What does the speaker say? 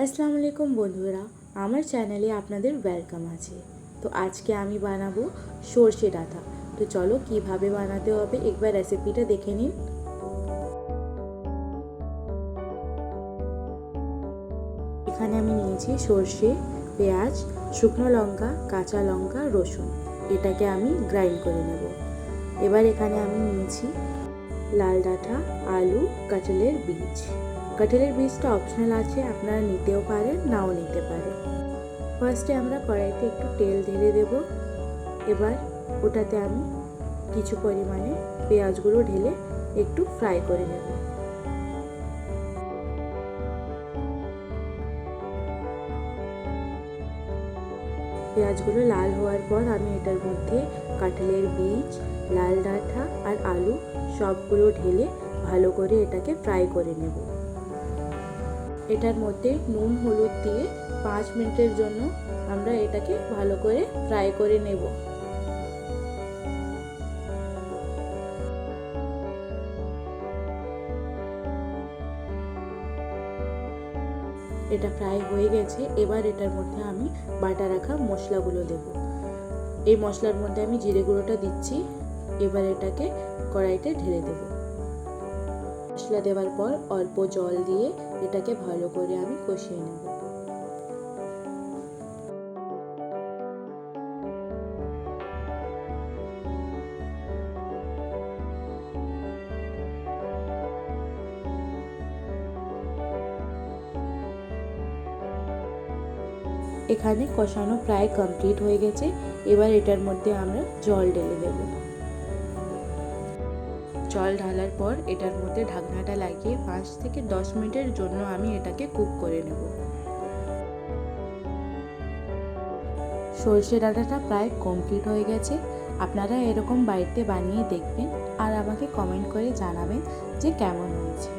আসসালামু আলাইকুম বন্ধুরা, আমার চ্যানেলে আপনাদের ওয়েলকাম আছে। তো আজকে আমি বানাবো সরষে ডাঁটা। তো চলো কিভাবে বানাতে হবে একবার রেসিপিটা দেখে নিন। এখানে আমি নিয়েছি সরষে, পেঁয়াজ, শুকনো লঙ্কা, কাঁচা লঙ্কা, রসুন। এটাকে আমি গ্রাইন্ড করে নেব। এবার এখানে আমি নিয়েছি লাল ডাঁটা, আলু, কাঁঠালের বীজ। কাঁঠালের বীজটা অপশনাল আছে, আপনারা নিতেও পারেন, নাও নিতে পারেন। ফার্স্টে আমরা কড়াইতে একটু তেল ঢেলে দেব। এবার ওটাতে আমি কিছু পরিমাণে পেঁয়াজগুলো ঢেলে একটু ফ্রাই করে নেব। পেঁয়াজগুলো লাল হওয়ার পর আমি এটার মধ্যে কাঁঠালের বীজ, লাল ডাঁটা আর আলু সবগুলো ঢেলে ভালো করে এটাকে ফ্রাই করে নেব। এটার মধ্যে নুন হলুদ দিয়ে 5 মিনিটের জন্য আমরা এটাকে ভালো করে ফ্রাই করে নেব। এটা ফ্রাই হয়ে গেছে। এবার এটার মধ্যে আমি বাটা রাখা মশলাগুলো দেব। এই মশলার মধ্যে আমি জিরে গুঁড়োটা দিচ্ছি। এবার এটাকে কড়াইতে ঢেলে দেব। মশলা দেওয়ার পর অল্প জল দিয়ে এটাকে ভালো করে আমি কষিয়ে নেব। এখানে কষানো প্রায় কমপ্লিট হয়ে গেছে। এবার এটার মধ্যে আমরা জল ঢেলে দেব। জল ঢালার পর এটার মধ্যে ঢাকনাটা লাগিয়ে 5 থেকে 10 মিনিটের জন্য আমি এটাকে কুক করে নেব। সরষে ডাঁটাটা প্রায় কমপ্লিট হয়ে গেছে। আপনারা এরকম বাড়িতে বানিয়ে দেখবেন আর আমাকে কমেন্ট করে জানাবেন যে কেমন হয়েছে।